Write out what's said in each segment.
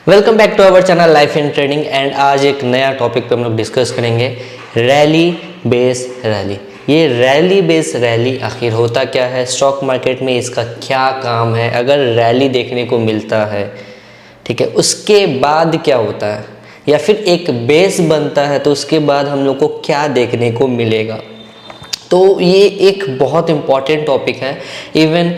Welcome back to our channel life in trading and आज एक नया टॉपिक पे हम लोग डिस्कस करेंगे रैली बेस रैली। ये रैली बेस रैली आखिर होता क्या है, स्टॉक मार्केट में इसका क्या काम है, अगर रैली देखने को मिलता है, ठीक है, उसके बाद क्या होता है, या फिर एक बेस बनता है तो उसके बाद हम लोग को क्या देखने को मिलेगा। तो ये एक बहुत इम्पॉर्टेंट टॉपिक है। इवन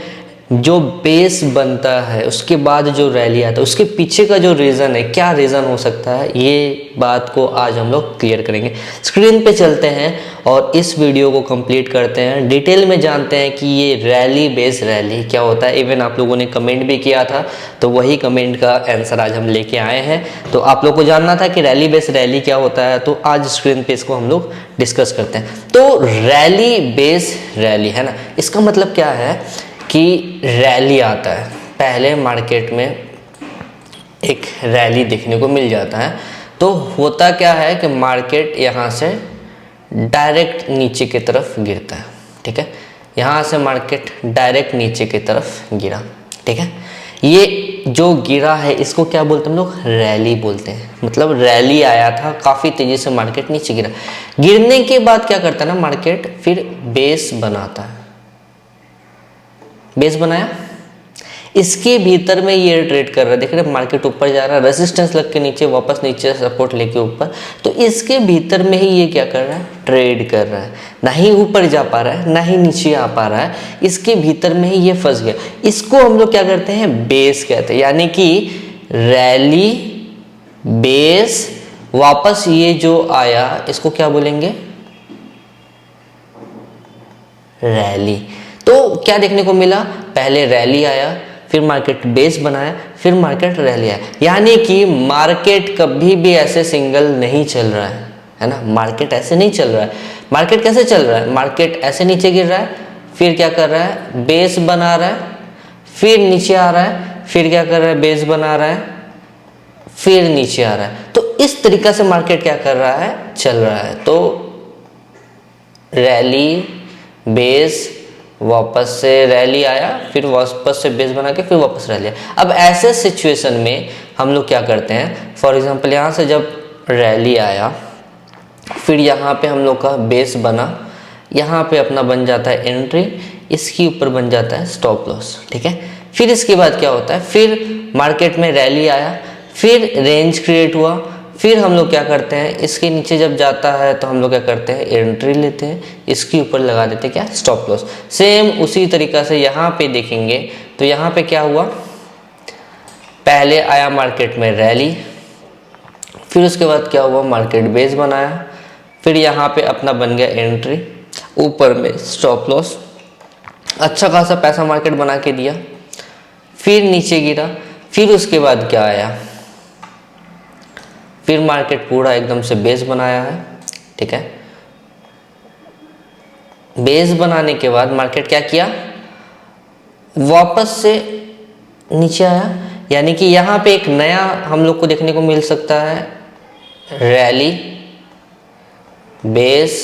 जो बेस बनता है उसके बाद जो रैली आता है उसके पीछे का जो रीज़न है, क्या रीज़न हो सकता है, ये बात को आज हम लोग क्लियर करेंगे। स्क्रीन पे चलते हैं और इस वीडियो को कंप्लीट करते हैं, डिटेल में जानते हैं कि ये रैली बेस रैली क्या होता है। इवन आप लोगों ने कमेंट भी किया था तो वही कमेंट का आंसर आज हम लेके आए हैं। तो आप लोग को जानना था कि रैली बेस रैली क्या होता है, तो आज स्क्रीन पे इसको हम लोग डिस्कस करते हैं। तो रैली बेस रैली है ना, इसका मतलब क्या है कि रैली आता है, पहले मार्केट में एक रैली देखने को मिल जाता है। तो होता क्या है कि मार्केट यहाँ से डायरेक्ट नीचे की तरफ गिरता है, ठीक है, यहाँ से मार्केट डायरेक्ट नीचे की तरफ गिरा, ठीक है। ये जो गिरा है इसको क्या बोलते हैं हम लोग, रैली बोलते हैं। मतलब रैली आया था, काफ़ी तेज़ी से मार्केट नीचे गिरा, गिरने के बाद क्या करता है ना मार्केट, फिर बेस बनाता है। बेस बनाया, इसके भीतर में ये ट्रेड कर रहा है, देख रहे हैं मार्केट ऊपर जा रहा है, रेजिस्टेंस लग के नीचे, वापस नीचे सपोर्ट लेके ऊपर, तो इसके भीतर में ही ये क्या कर रहा है, ट्रेड कर रहा है। ना ही ऊपर जा पा रहा है ना ही नीचे आ पा रहा है, इसके भीतर में ही ये फंस गया। इसको हम लोग क्या करते हैं, बेस कहते हैं। यानी कि रैली बेस वापस ये जो आया इसको क्या बोलेंगे, रैली। तो क्या देखने को मिला, पहले रैली आया, फिर मार्केट बेस बनाया, फिर मार्केट रैली आया। यानी कि मार्केट कभी भी ऐसे सिंगल नहीं चल रहा है ना, मार्केट ऐसे नहीं चल रहा है। मार्केट कैसे चल रहा है, मार्केट ऐसे नीचे गिर रहा है, फिर क्या कर रहा है, बेस बना रहा है, फिर नीचे आ रहा है, फिर क्या कर रहा है, बेस बना रहा है, फिर नीचे आ रहा है। तो इस तरीका से मार्केट क्या कर रहा है, चल रहा है। तो रैली बेस, वापस से रैली आया, फिर वापस से बेस बना के फिर वापस रैली आया। अब ऐसे सिचुएशन में हम लोग क्या करते हैं, फॉर एग्जांपल यहाँ से जब रैली आया, फिर यहाँ पे हम लोग का बेस बना, यहाँ पे अपना बन जाता है एंट्री, इसके ऊपर बन जाता है स्टॉप लॉस, ठीक है। फिर इसके बाद क्या होता है, फिर मार्केट में रैली आया, फिर रेंज क्रिएट हुआ, फिर हम लोग क्या करते हैं, इसके नीचे जब जाता है तो हम लोग क्या करते हैं, एंट्री लेते हैं, इसके ऊपर लगा देते हैं क्या, स्टॉप लॉस। सेम उसी तरीका से यहाँ पे देखेंगे तो यहाँ पे क्या हुआ, पहले आया मार्केट में रैली, फिर उसके बाद क्या हुआ, मार्केट बेस बनाया, फिर यहाँ पे अपना बन गया एंट्री, ऊपर में स्टॉप लॉस, अच्छा खासा पैसा मार्केट बना के दिया, फिर नीचे गिरा, फिर उसके बाद क्या आया, फिर मार्केट पूरा एकदम से बेस बनाया है, ठीक है। बेस बनाने के बाद मार्केट क्या किया, वापस से नीचे आया। यानी कि यहाँ पे एक नया हम लोग को देखने को मिल सकता है, रैली बेस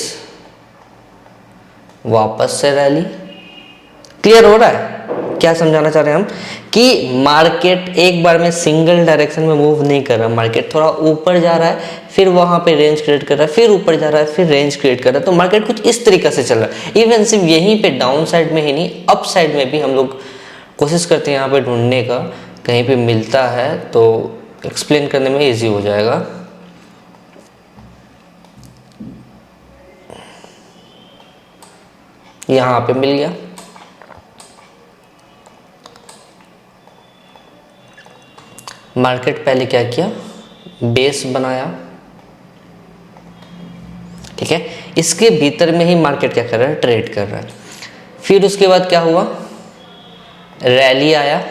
वापस से रैली। क्लियर हो रहा है क्या समझाना चाह रहे हैं हम, कि मार्केट एक बार में सिंगल डायरेक्शन में मूव नहीं कर रहा, मार्केट थोड़ा ऊपर जा रहा है, फिर वहां पे रेंज क्रिएट कर रहा है, फिर ऊपर जा रहा है, फिर रेंज क्रिएट कर रहा है। तो मार्केट कुछ इस तरीके से चल रहा है। इवन सिर्फ यहीं पे डाउन साइड में ही नहीं, अप साइड में भी हम लोग कोशिश करते हैं यहाँ पे ढूंढने का, कहीं पे मिलता है तो एक्सप्लेन करने में ईजी हो जाएगा। यहाँ पे मिल गया, मार्केट पहले क्या किया, बेस बनाया, ठीक है, इसके भीतर में ही मार्केट क्या कर रहा है, ट्रेड कर रहा है। फिर उसके बाद क्या हुआ, रैली आया,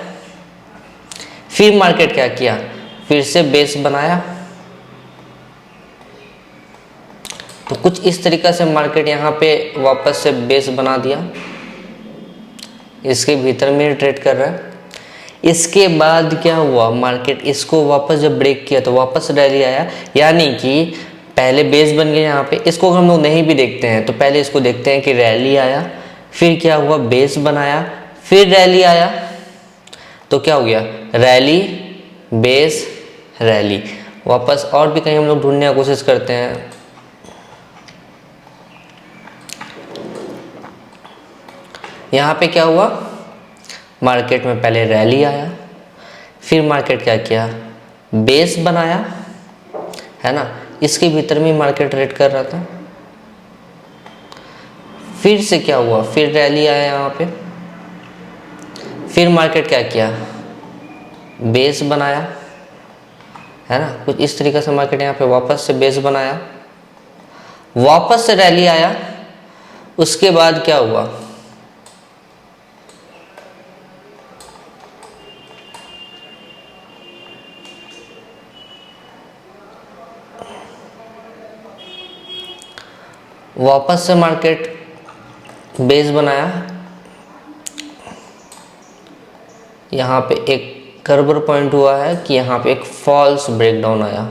फिर मार्केट क्या किया, फिर से बेस बनाया। तो कुछ इस तरीका से मार्केट यहाँ पे वापस से बेस बना दिया, इसके भीतर में ट्रेड कर रहा है। इसके बाद क्या हुआ, मार्केट इसको वापस जब ब्रेक किया तो वापस रैली आया। यानी कि पहले बेस बन गया यहाँ पे, इसको हम लोग नहीं भी देखते हैं तो पहले इसको देखते हैं कि रैली आया, फिर क्या हुआ, बेस बनाया, फिर रैली आया, तो क्या हो गया, रैली बेस रैली। वापस और भी कहीं हम लोग ढूंढने की कोशिश करते हैं। यहाँ पे क्या हुआ, मार्केट में पहले रैली आया, फिर मार्केट क्या किया, बेस बनाया, है ना, इसके भीतर में मार्केट ट्रेड कर रहा था। फिर से क्या हुआ, फिर रैली आया यहाँ पे, फिर मार्केट क्या किया, बेस बनाया, है ना, कुछ इस तरीके से मार्केट यहाँ पे वापस से बेस बनाया, वापस से रैली आया। उसके बाद क्या हुआ, वापस से मार्केट बेस बनाया, यहाँ पे एक गड़बड़ पॉइंट हुआ है कि यहाँ पे एक फॉल्स ब्रेकडाउन आया,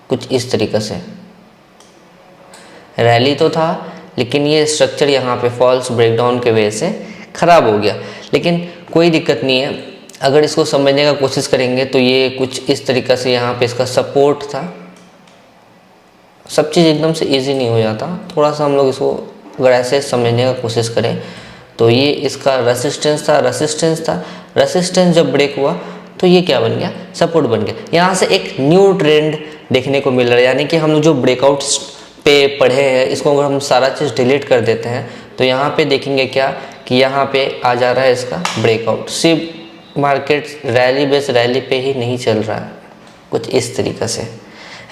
कुछ इस तरीके से। रैली तो था लेकिन ये स्ट्रक्चर यहाँ पे फॉल्स ब्रेकडाउन के वजह से ख़राब हो गया। लेकिन कोई दिक्कत नहीं है, अगर इसको समझने का कोशिश करेंगे तो ये कुछ इस तरीके से यहाँ पे इसका सपोर्ट था। सब चीज़ एकदम से इजी नहीं हो जाता, थोड़ा सा हम लोग इसको अगर ऐसे समझने का कोशिश करें तो ये इसका रेसिस्टेंस था, रेसिस्टेंस जब ब्रेक हुआ तो ये क्या बन गया, सपोर्ट बन गया। यहाँ से एक न्यू ट्रेंड देखने को मिल रहा है, यानी कि हम लोग जो ब्रेकआउट पे पढ़े हैं इसको अगर हम सारा चीज़ डिलीट कर देते हैं तो यहाँ पे देखेंगे क्या कि यहाँ पे आ जा रहा है इसका ब्रेकआउट। सिर्फ मार्केट रैली बेस रैली पे ही नहीं चल रहा है, कुछ इस तरीके से,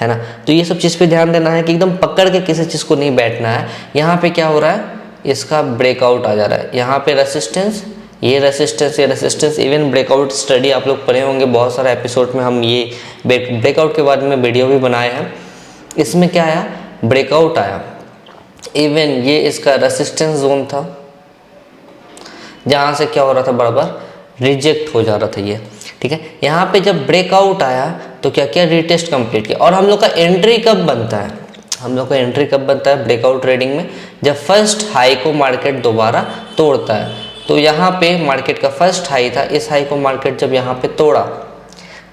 है ना। तो ये सब चीज़ पे ध्यान देना है कि एकदम पकड़ के किसी चीज़ को नहीं बैठना है। यहाँ पे क्या हो रहा है, इसका ब्रेकआउट आ जा रहा है, यहाँ पे रेसिस्टेंस, ये रेसिस्टेंस, इवन ब्रेकआउट स्टडी आप लोग पढ़े होंगे, बहुत सारा एपिसोड में हम ये ब्रेकआउट के बारे में वीडियो भी बनाए हैं। इसमें क्या आया, ब्रेकआउट आया, इवन ये इसका रेसिस्टेंस जोन था जहाँ से क्या हो रहा था, बराबर रिजेक्ट हो जा रहा था ये, ठीक है। यहाँ पे जब ब्रेकआउट आया तो क्या किया, रीटेस्ट कंप्लीट किया। और हम लोग का एंट्री कब बनता है, हम लोग का एंट्री कब बनता है ब्रेकआउट ट्रेडिंग में, जब फर्स्ट हाई को मार्केट दोबारा तोड़ता है। तो यहाँ पे मार्केट का फर्स्ट हाई था, इस हाई को मार्केट जब यहाँ पे तोड़ा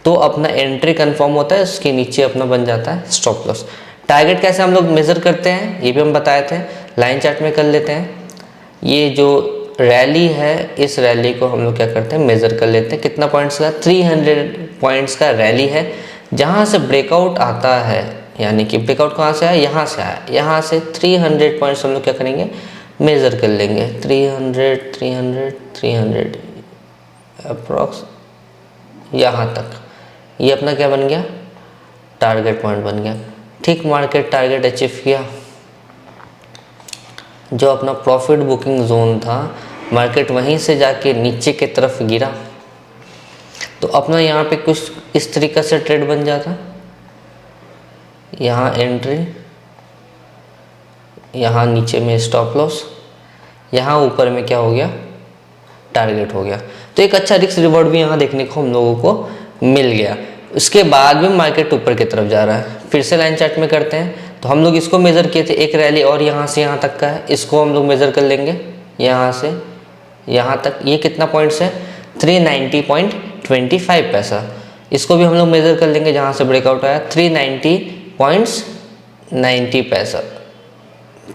तो अपना एंट्री कंफर्म होता है, उसके नीचे अपना बन जाता है स्टॉप लॉस। टारगेट कैसे हम लोग मेज़र करते हैं ये भी हम बताए थे, लाइन चार्ट में कर लेते हैं। ये जो रैली है इस रैली को हम लोग क्या करते हैं, मेज़र कर लेते हैं। कितना पॉइंट्स का, 300 पॉइंट्स का रैली है। जहाँ से ब्रेकआउट आता है, यानी कि ब्रेकआउट कहाँ से आया, यहाँ से आया, यहाँ से 300 पॉइंट्स हम लोग क्या करेंगे, मेज़र कर लेंगे। 300 अप्रॉक्स यहाँ तक, ये अपना क्या बन गया, टारगेट पॉइंट बन गया। ठीक, मार्केट टारगेट अचीव किया, जो अपना प्रॉफिट बुकिंग जोन था मार्केट वहीं से जाके नीचे की तरफ गिरा तो अपना यहाँ पे कुछ इस तरीक़े से ट्रेड बन जाता। यहाँ एंट्री, यहाँ नीचे में स्टॉप लॉस, यहाँ ऊपर में क्या हो गया, टारगेट हो गया। तो एक अच्छा रिस्क रिवॉर्ड भी यहाँ देखने को हम लोगों को मिल गया। उसके बाद भी मार्केट ऊपर की तरफ जा रहा है। फिर से लाइन चार्ट में करते हैं तो हम लोग इसको मेज़र किए थे, एक रैली और यहाँ से यहाँ तक का है, इसको हम लोग मेज़र कर लेंगे यहाँ से यहाँ तक। ये कितना पॉइंट्स है, 390.25 पैसा। इसको भी हम लोग मेज़र कर लेंगे, जहाँ से ब्रेकआउट आया 390.90 पैसा,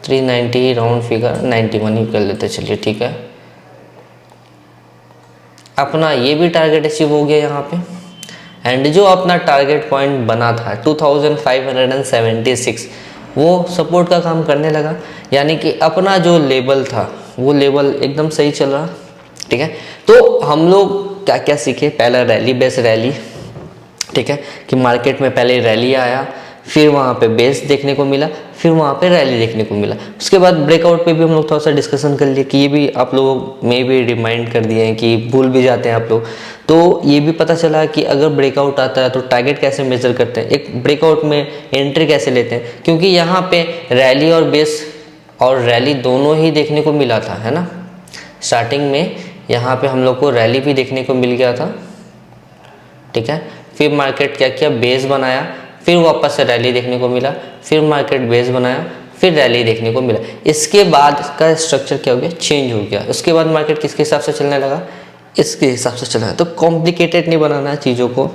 390 राउंड फिगर 91 ही कर लेते, चलिए ठीक है। अपना ये भी टारगेट अचीव हो गया यहाँ पे। एंड जो अपना टारगेट पॉइंट बना था 2576 वो सपोर्ट का काम करने लगा, यानी कि अपना जो लेवल था वो लेवल एकदम सही चल रहा, ठीक है। तो हम लोग क्या क्या सीखे, पहला रैली बेस रैली, ठीक है, कि मार्केट में पहले रैली आया, फिर वहाँ पे बेस देखने को मिला, फिर वहाँ पे रैली देखने को मिला। उसके बाद ब्रेकआउट पे भी हम लोग थोड़ा सा डिस्कशन कर लिए कि ये भी आप लोगों में भी रिमाइंड कर दिए हैं कि भूल भी जाते हैं आप लोग। तो ये भी पता चला कि अगर ब्रेकआउट आता है तो टारगेट कैसे मेजर करते हैं, एक ब्रेकआउट में एंट्री कैसे लेते हैं, क्योंकि यहाँ पे रैली और बेस और रैली दोनों ही देखने को मिला था, है ना। स्टार्टिंग में यहाँ पे हम लोग को रैली भी देखने को मिल गया था, ठीक है। फिर मार्केट क्या किया, बेस बनाया, फिर वापस से रैली देखने को मिला, फिर मार्केट बेस बनाया, फिर रैली देखने को मिला। इसके बाद का स्ट्रक्चर क्या हो गया, चेंज हो गया। उसके बाद मार्केट किसके हिसाब से चलने लगा, इसके हिसाब से चलना है। तो कॉम्प्लिकेटेड नहीं बनाना है चीज़ों को,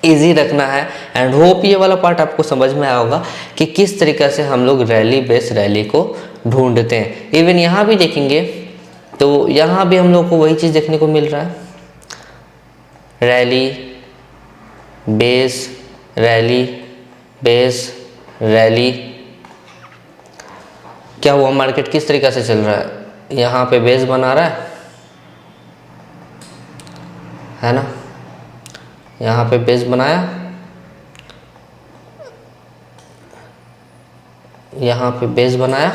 इजी रखना है। एंड होप ये वाला पार्ट आपको समझ में आया होगा कि किस तरीके से हम लोग रैली बेस रैली को ढूंढते हैं। इवन यहाँ भी देखेंगे तो यहाँ भी हम लोग को वही चीज़ देखने को मिल रहा है, rally base rally base rally. क्या हुआ, मार्केट किस तरीके से चल रहा है, यहाँ पे बेस बना रहा है ना, यहाँ पे बेस बनाया, यहाँ पे बेस बनाया,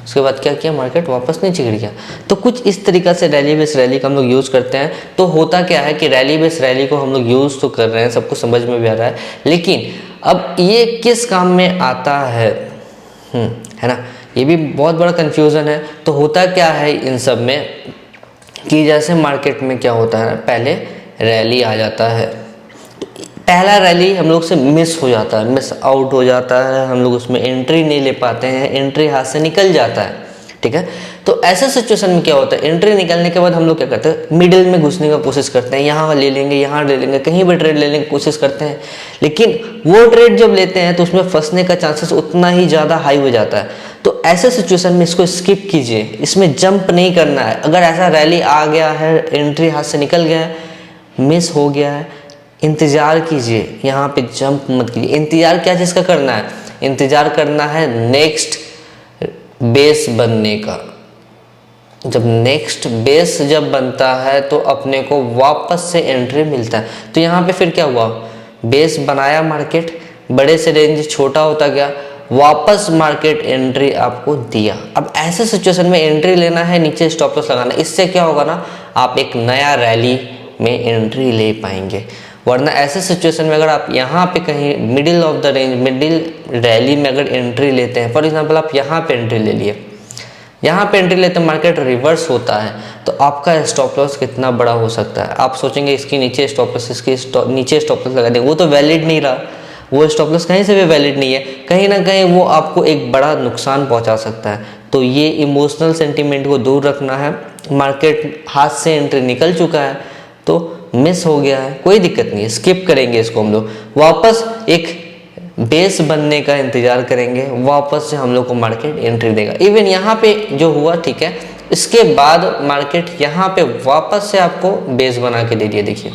उसके बाद क्या किया, मार्केट वापस नीचे गिर गया। तो कुछ इस तरीक़ा से रैली बेस रैली का हम लोग यूज़ करते हैं। तो होता क्या है कि रैली बेस रैली को हम लोग यूज़ तो कर रहे हैं, सबको समझ में भी आ रहा है, लेकिन अब ये किस काम में आता है, है ना, ये भी बहुत बड़ा कन्फ्यूज़न है। तो होता क्या है इन सब में कि जैसे मार्केट में क्या होता है, पहले रैली आ जाता है, पहला रैली हम लोग से मिस हो जाता है, मिस आउट हो जाता है, हम लोग उसमें एंट्री नहीं ले पाते हैं, एंट्री हाथ से निकल जाता है, ठीक है। तो ऐसे सिचुएशन में क्या होता है, एंट्री निकलने के बाद हम लोग क्या करते हैं, मिडिल में घुसने का कोशिश करते हैं, यहाँ ले लेंगे, यहाँ ले लेंगे, कहीं भी ट्रेड लेने की कोशिश करते हैं, लेकिन वो ट्रेड जब लेते हैं तो उसमें फंसने का चांसेस उतना ही ज़्यादा हाई हो जाता है। तो ऐसे सिचुएशन में इसको स्किप कीजिए, इसमें जंप नहीं करना है। अगर ऐसा रैली आ गया है, एंट्री हाथ से निकल गया है, मिस हो गया है, इंतज़ार कीजिए, यहाँ पे जंप मत कीजिए। इंतज़ार क्या चीज़ का करना है, इंतज़ार करना है नेक्स्ट बेस बनने का। जब नेक्स्ट बेस जब बनता है तो अपने को वापस से एंट्री मिलता है। तो यहाँ पे फिर क्या हुआ, बेस बनाया मार्केट, बड़े से रेंज छोटा होता गया, वापस मार्केट एंट्री आपको दिया। अब ऐसे सिचुएशन में एंट्री लेना है, नीचे स्टॉप लॉस लगाना है। इससे क्या होगा ना, आप एक नया रैली में एंट्री ले पाएंगे। वरना ऐसे सिचुएशन में अगर आप यहाँ पे कहीं middle of the range, middle rally में अगर एंट्री लेते हैं, फॉर एग्जांपल आप यहाँ पे एंट्री ले लिए, यहाँ पे एंट्री लेते हैं, मार्केट रिवर्स होता है, तो आपका स्टॉप लॉस कितना बड़ा हो सकता है। आप सोचेंगे इसके नीचे स्टॉप लॉस, इसके नीचे स्टॉप लॉस लगा देंगे, वो तो वैलिड नहीं रहा, वो स्टॉप लॉस कहीं से भी वैलिड नहीं है, कहीं ना कहीं वो आपको एक बड़ा नुकसान पहुंचा सकता है। तो ये इमोशनल सेंटीमेंट को दूर रखना है। मार्केट हाथ से एंट्री निकल चुका है तो मिस हो गया है, कोई दिक्कत नहीं है, स्किप करेंगे इसको, हम लोग वापस एक बेस बनने का इंतजार करेंगे, वापस से हम लोग को मार्केट एंट्री देगा। इवन यहाँ पे जो हुआ, ठीक है, इसके बाद मार्केट यहाँ पे वापस से आपको बेस बना के दे दिया, देखिए,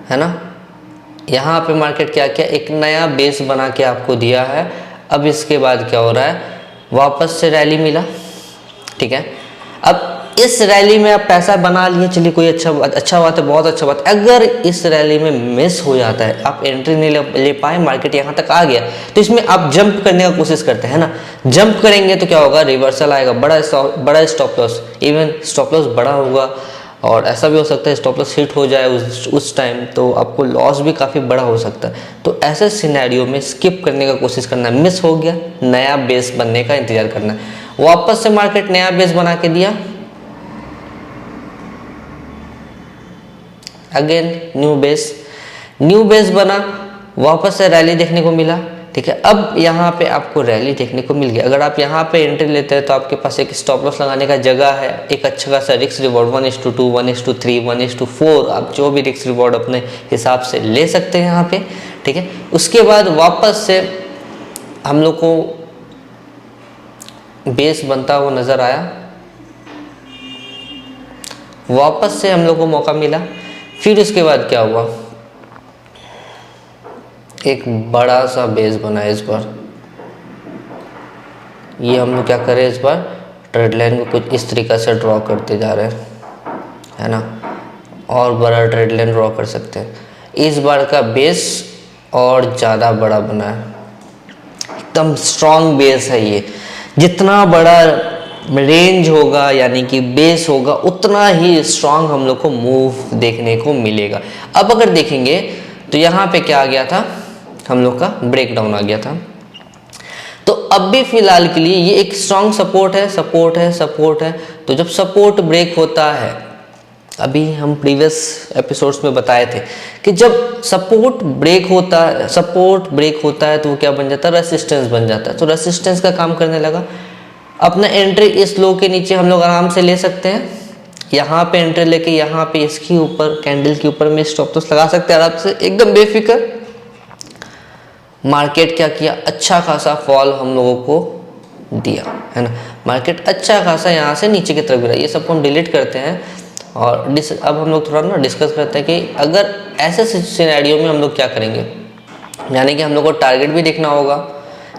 है ना, यहाँ पे मार्केट क्या किया, एक नया बेस बना के आपको दिया है। अब इसके बाद क्या हो रहा है, वापस से रैली मिला, ठीक है। अब इस रैली में आप पैसा बना लिए, चलिए कोई अच्छा बात है, बहुत अच्छा बात। अगर इस रैली में मिस हो जाता है, आप एंट्री नहीं ले पाए, मार्केट यहाँ तक आ गया, तो इसमें आप जंप करने का कोशिश करते हैं ना, जंप करेंगे तो क्या होगा, रिवर्सल आएगा, बड़ा stop loss, even stop loss बड़ा होगा, और ऐसा भी हो सकता है स्टॉप लॉस हिट हो जाए उस टाइम, तो आपको लॉस भी काफ़ी बड़ा हो सकता है। तो ऐसे सिनेरियो में स्किप करने का कोशिश करना है, मिस हो गया, नया बेस बनने का इंतजार करना है। वापस से मार्केट नया बेस बना के दिया, अगेन न्यू बेस बना, वापस से रैली देखने को मिला, ठीक है। अब यहाँ पे आपको रैली देखने को मिल गया। अगर आप यहाँ पे एंट्री लेते हैं तो आपके पास एक स्टॉप लॉस लगाने का जगह है, एक अच्छा खासा रिस्क रिवॉर्ड 1:2, 1:3, 1:4, आप जो भी रिस्क रिवॉर्ड अपने हिसाब से ले सकते हैं यहाँ पे, ठीक है। उसके बाद वापस से हम लोग को बेस बनता हुआ नज़र आया, वापस से हम लोग को मौका मिला। फिर उसके बाद क्या हुआ, एक बड़ा सा बेस बना है। इस बार ये हम लोग क्या करें, इस बार ट्रेड लाइन को कुछ इस तरीक़ा से ड्रॉ करते जा रहे हैं, है ना, और बड़ा ट्रेड लाइन ड्रॉ कर सकते हैं। इस बार का बेस और ज़्यादा बड़ा बना है, एकदम स्ट्रॉन्ग बेस है ये। जितना बड़ा रेंज होगा यानी कि बेस होगा, उतना ही स्ट्रॉन्ग हम लोग को मूव देखने को मिलेगा। अब अगर देखेंगे तो यहाँ पे क्या आ गया था, हम लोग का ब्रेकडाउन आ गया था। तो अब भी फिलहाल के लिए ये एक स्ट्रॉन्ग सपोर्ट है। तो जब सपोर्ट ब्रेक होता है, अभी हम प्रीवियस एपिसोड्स में बताए थे कि जब सपोर्ट ब्रेक होता है तो वो क्या बन जाता है, रेसिस्टेंस बन जाता है। तो रेसिस्टेंस का काम करने लगा। अपना एंट्री इस लो के नीचे हम लोग आराम से ले सकते हैं, यहाँ पे एंट्री लेके यहाँ पे इसके ऊपर कैंडल के ऊपर में स्टॉप लॉस लगा सकते हैं आराम से, एकदम बेफिक्र। मार्केट क्या किया, अच्छा खासा फॉल हम लोगों को दिया, है ना। मार्केट अच्छा खासा यहाँ से नीचे की तरफ गिरा। ये सबको हम डिलीट करते हैं और अब हम लोग थोड़ा ना डिस्कस करते हैं कि अगर ऐसे सिनेरियो में हम लोग क्या करेंगे। यानी कि हम लोग को टारगेट भी देखना होगा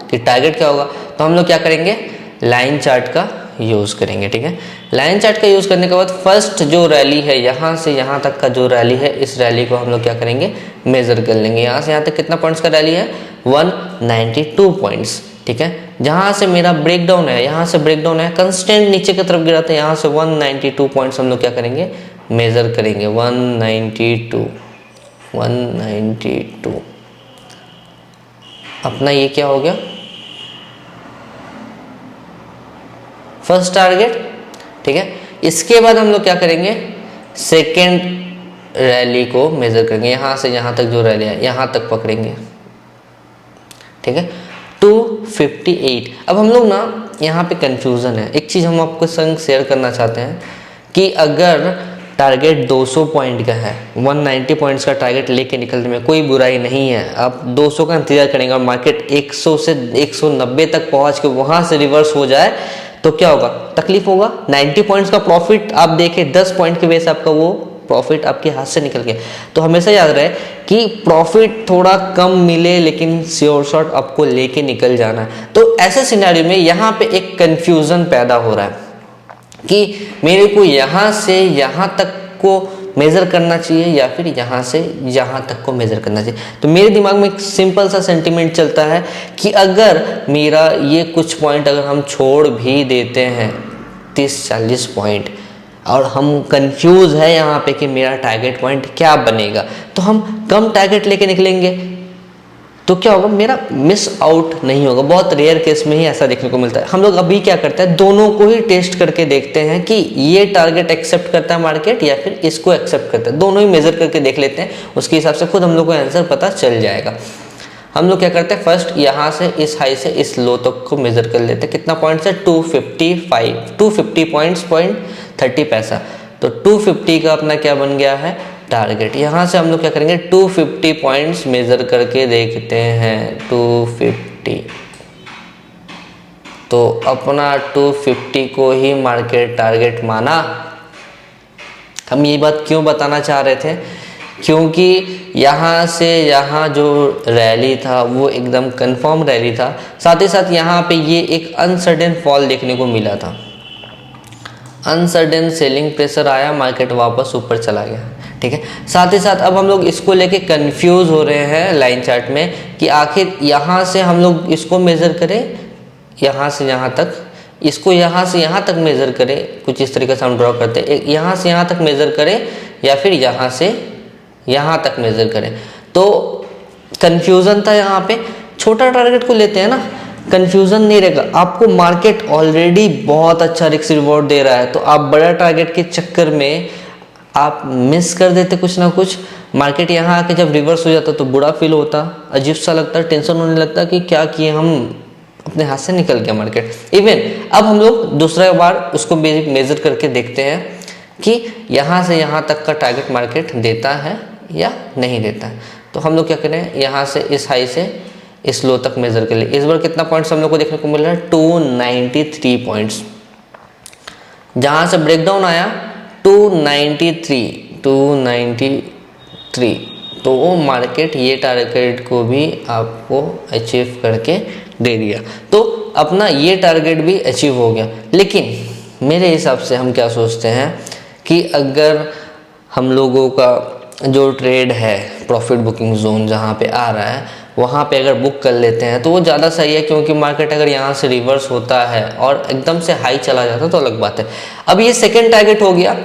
कि टारगेट क्या होगा। तो हम लोग क्या करेंगे, लाइन चार्ट का यूज़ करेंगे, ठीक है। लाइन चार्ट का यूज़ करने के बाद फर्स्ट जो रैली है, यहाँ से यहाँ तक का जो रैली है, इस रैली को हम लोग क्या करेंगे, मेज़र कर लेंगे। यहाँ से यहाँ तक कितना पॉइंट्स का रैली है, 192 पॉइंट्स, ठीक है। जहाँ से मेरा ब्रेकडाउन है, यहाँ से ब्रेकडाउन है, कंस्टेंट नीचे की तरफ गिरा था, यहाँ से 192 पॉइंट्स हम लोग क्या करेंगे, मेज़र करेंगे। 192 अपना ये क्या हो गया, फर्स्ट टारगेट, ठीक है। इसके बाद हम लोग क्या करेंगे, सेकेंड रैली को मेजर करेंगे। यहाँ से यहाँ तक जो रैली है, यहाँ तक पकड़ेंगे, ठीक है। 258। अब हम लोग ना यहाँ पे कंफ्यूजन है, एक चीज़ हम आपको संग शेयर करना चाहते हैं कि अगर टारगेट 200 पॉइंट का है, 190 पॉइंट्स का टारगेट लेके निकलने में कोई बुराई नहीं है। आप 200 का इंतजार करेंगे और मार्केट 100 से 190 तक पहुँच के वहाँ से रिवर्स हो जाए तो क्या होगा, तकलीफ होगा। 90 पॉइंट्स का प्रॉफिट आप देखें, 10 पॉइंट के बेस आपका वो प्रॉफिट आपके हाथ से निकल गया। तो हमेशा याद रहे कि प्रॉफिट थोड़ा कम मिले लेकिन श्योर शॉट आपको लेके निकल जाना है। तो ऐसे सिनेरियो में यहाँ पे एक कंफ्यूजन पैदा हो रहा है कि मेरे को यहाँ से यहाँ तक को मेज़र करना चाहिए या फिर यहाँ से यहाँ तक को मेज़र करना चाहिए। तो मेरे दिमाग में एक सिंपल सा सेंटिमेंट चलता है कि अगर मेरा ये कुछ पॉइंट अगर हम छोड़ भी देते हैं 30-40 पॉइंट और हम कंफ्यूज है यहाँ पे कि मेरा टारगेट पॉइंट क्या बनेगा, तो हम कम टारगेट लेके निकलेंगे तो क्या होगा, मेरा मिस आउट नहीं होगा। बहुत रेयर केस में ही ऐसा देखने को मिलता है। हम लोग अभी क्या करते हैं, दोनों को ही टेस्ट करके देखते हैं कि ये टारगेट एक्सेप्ट करता है मार्केट या फिर इसको एक्सेप्ट करता है। दोनों ही मेजर करके देख लेते हैं, उसके हिसाब से खुद हम लोग को आंसर पता चल जाएगा। हम लोग क्या करते हैं, फर्स्ट यहाँ से इस हाई से इस लो तक को मेजर कर लेते हैं। कितना पॉइंट्स है, 250 पॉइंट्स, 30 पैसा। तो 250 का अपना क्या बन गया है, टारगेट। यहाँ से हम लोग क्या करेंगे, 250 पॉइंट्स मेजर करके देखते हैं। 250 तो अपना 250 को ही मार्केट टारगेट माना। हम ये बात क्यों बताना चाह रहे थे, क्योंकि यहाँ से यहाँ जो रैली था वो एकदम कंफर्म रैली था। साथ ही साथ यहाँ पे ये एक अनसर्टेन फॉल देखने को मिला था। अनसर्टेन सेलिंग प्रेशर आया, मार्केट वापस ऊपर चला गया, ठीक है। साथ ही साथ अब हम लोग इसको लेके कंफ्यूज हो रहे हैं लाइन चार्ट में कि आखिर यहाँ से हम लोग इसको मेज़र करें, यहाँ से यहाँ तक, इसको यहाँ से यहाँ तक मेज़र करें, कुछ इस तरीके से हम ड्रॉ करते हैं। यहाँ से यहाँ तक मेज़र करें या फिर यहाँ से यहाँ तक मेज़र करें। तो कंफ्यूजन था यहाँ पे। छोटा टारगेट को लेते हैं ना, कंफ्यूजन नहीं रहेगा। आपको मार्केट ऑलरेडी बहुत अच्छा रिस्क रिवॉर्ड दे रहा है, तो आप बड़ा टारगेट के चक्कर में आप मिस कर देते कुछ ना कुछ। मार्केट यहाँ आके जब रिवर्स हो जाता तो बुरा फील होता, अजीब सा लगता, टेंशन होने लगता कि क्या किए हम, अपने हाथ से निकल गया मार्केट। इवन अब हम लोग दूसरा बार उसको मेजर करके देखते हैं कि यहाँ से यहाँ तक का टारगेट मार्केट देता है या नहीं देता है। तो हम लोग क्या करें, यहाँ से इस हाई से इस लो तक मेजर कर ले। इस बार कितना पॉइंट्स हम लोग को देखने को मिल रहा है, 293 पॉइंट्स। जहाँ से ब्रेकडाउन आया 293, तो वो मार्केट ये टारगेट को भी आपको अचीव करके दे दिया। तो अपना ये टारगेट भी अचीव हो गया। लेकिन मेरे हिसाब से हम क्या सोचते हैं कि अगर हम लोगों का जो ट्रेड है, प्रॉफिट बुकिंग जोन जहाँ पे आ रहा है, वहाँ पे अगर बुक कर लेते हैं तो वो ज़्यादा सही है। क्योंकि मार्केट अगर यहाँ से रिवर्स होता है और एकदम से हाई चला जाता है तो अलग बात है। अब ये सेकेंड टारगेट हो गया,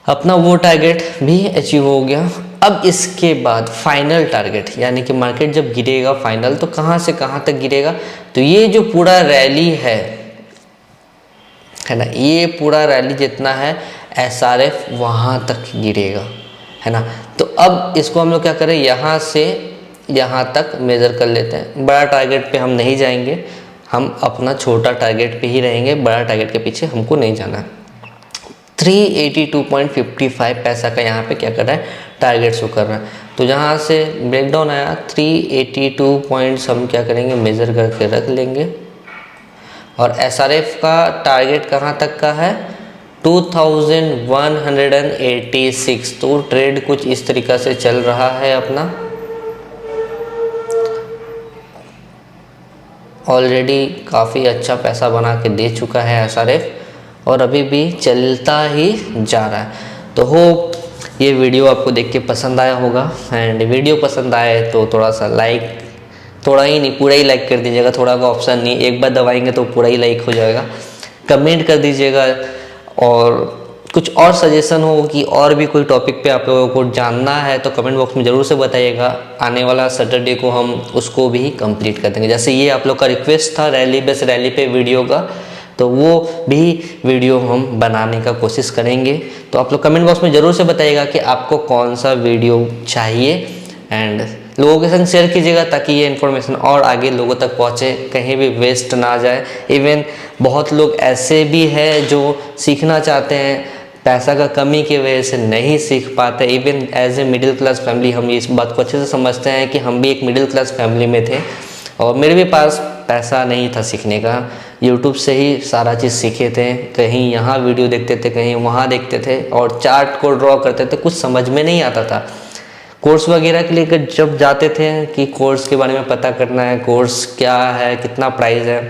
अपना वो टारगेट भी अचीव हो गया। अब इसके बाद फाइनल टारगेट, यानी कि मार्केट जब गिरेगा फाइनल, तो कहाँ से कहाँ तक गिरेगा, तो ये जो पूरा रैली है ना, ये पूरा रैली जितना है SRF वहाँ तक गिरेगा, है ना। तो अब इसको हम लोग क्या करें, यहाँ से यहाँ तक मेज़र कर लेते हैं। बड़ा टारगेट पे हम नहीं जाएंगे, हम अपना छोटा टारगेट पे ही रहेंगे, बड़ा टारगेट के पीछे हमको नहीं जाना। 382.55 पैसा का यहाँ पे क्या कर रहा है, टारगेट शो कर रहा है। तो जहाँ से ब्रेकडाउन आया 382 पॉइंट्स हम क्या करेंगे, मेज़र करके रख लेंगे। और SRF का टारगेट कहाँ तक का है, 2186। तो ट्रेड कुछ इस तरीक़ा से चल रहा है अपना। ऑलरेडी काफ़ी अच्छा पैसा बना के दे चुका है SRF और अभी भी चलता ही जा रहा है। तो होप ये वीडियो आपको देख के पसंद आया होगा। एंड वीडियो पसंद आए तो थोड़ा सा लाइक, थोड़ा ही नहीं पूरा ही लाइक कर दीजिएगा, थोड़ा का ऑप्शन नहीं, एक बार दबाएंगे तो पूरा ही लाइक हो जाएगा। कमेंट कर दीजिएगा और कुछ और सजेशन हो कि और भी कोई टॉपिक पे आप लोगों को जानना है तो कमेंट बॉक्स में ज़रूर से बताइएगा। आने वाला सैटरडे को हम उसको भी कंप्लीट कर देंगे। जैसे ये आप लोग का रिक्वेस्ट था रैली बेस रैली पे वीडियो का, तो वो भी वीडियो हम बनाने का कोशिश करेंगे। तो आप लोग कमेंट बॉक्स में ज़रूर से बताइएगा कि आपको कौन सा वीडियो चाहिए एंड लोगों के संग शेयर कीजिएगा ताकि ये इन्फॉर्मेशन और आगे लोगों तक पहुँचे, कहीं भी वेस्ट ना जाए। इवन बहुत लोग ऐसे भी हैं जो सीखना चाहते हैं, पैसा का कमी की वजह से नहीं सीख पाते। Even as a middle class family हम इस बात को अच्छे से समझते हैं कि हम भी एक मिडिल क्लास फैमिली में थे और मेरे भी पास पैसा नहीं था सीखने का। यूट्यूब से ही सारा चीज़ सीखे थे, कहीं यहाँ वीडियो देखते थे, कहीं वहाँ देखते थे और चार्ट को ड्रॉ करते थे, कुछ समझ में नहीं आता था। कोर्स वगैरह के लिए जब जाते थे कि कोर्स के बारे में पता करना है, कोर्स क्या है, कितना प्राइस है,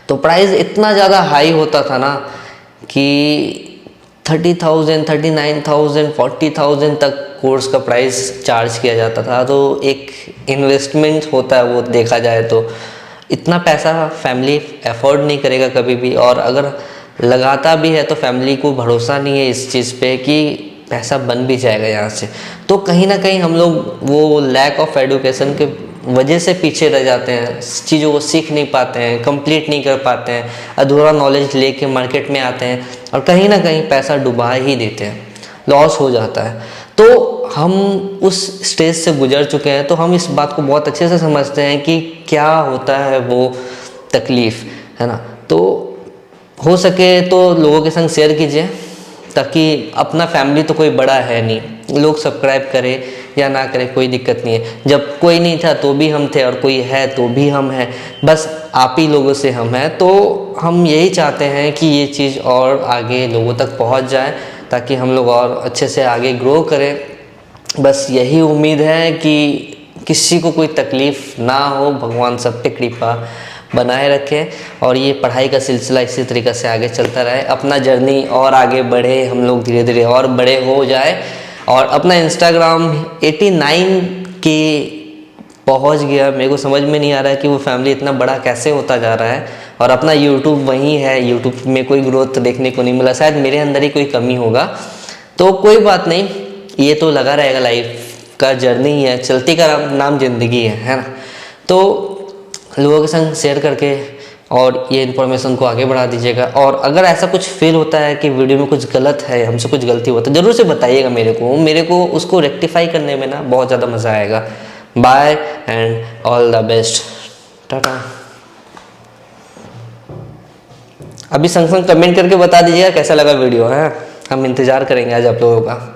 तो प्राइस इतना ज़्यादा हाई होता था ना कि 30,000, 39,000, 40,000 तक कोर्स का प्राइस चार्ज किया जाता था। तो एक इन्वेस्टमेंट होता है वो, देखा जाए तो इतना पैसा फैमिली अफोर्ड नहीं करेगा कभी भी। और अगर लगाता भी है तो फैमिली को भरोसा नहीं है इस चीज़ पे कि पैसा बन भी जाएगा यहाँ से। तो कहीं ना कहीं हम लोग वो लैक ऑफ एडुकेशन के वजह से पीछे रह जाते हैं, चीज़ों को सीख नहीं पाते हैं, कंप्लीट नहीं कर पाते हैं, अधूरा नॉलेज लेके मार्केट में आते हैं और कहीं ना कहीं पैसा डुबा ही देते हैं, लॉस हो जाता है। तो हम उस स्टेज से गुजर चुके हैं, तो हम इस बात को बहुत अच्छे से समझते हैं कि क्या होता है वो तकलीफ़, है ना। तो हो सके तो लोगों के संग शेयर कीजिए ताकि अपना फैमिली तो कोई बड़ा है नहीं, लोग सब्सक्राइब करें या ना करें कोई दिक्कत नहीं है। जब कोई नहीं था तो भी हम थे और कोई है तो भी हम हैं, बस आप ही लोगों से हम हैं। तो हम यही चाहते हैं कि ये चीज़ और आगे लोगों तक पहुंच जाए ताकि हम लोग और अच्छे से आगे ग्रो करें। बस यही उम्मीद है कि किसी को कोई तकलीफ़ ना हो, भगवान सब पे कृपा बनाए रखें और ये पढ़ाई का सिलसिला इसी तरीक़े से आगे चलता रहे, अपना जर्नी और आगे बढ़े, हम लोग धीरे धीरे और बड़े हो जाए और अपना इंस्टाग्राम 89 के पहुंच गया। मेरे को समझ में नहीं आ रहा है कि वो फैमिली इतना बड़ा कैसे होता जा रहा है और अपना यूट्यूब वहीं है, यूट्यूब में कोई ग्रोथ देखने को नहीं मिला। शायद मेरे अंदर ही कोई कमी होगा, तो कोई बात नहीं, ये तो लगा रहेगा, लाइफ का जर्नी है, चलती का नाम ज़िंदगी है ना। तो लोगों के संग शेयर करके और ये इन्फॉर्मेशन को आगे बढ़ा दीजिएगा। और अगर ऐसा कुछ फील होता है कि वीडियो में कुछ गलत है, हमसे कुछ गलती होता है, ज़रूर से बताइएगा मेरे को उसको रेक्टिफाई करने में ना बहुत ज़्यादा मज़ा आएगा। Bye and all the best, tata. अभी संग संग कमेंट करके बता दीजिएगा कैसा लगा वीडियो, है हम इंतज़ार करेंगे आज आप लोगों का।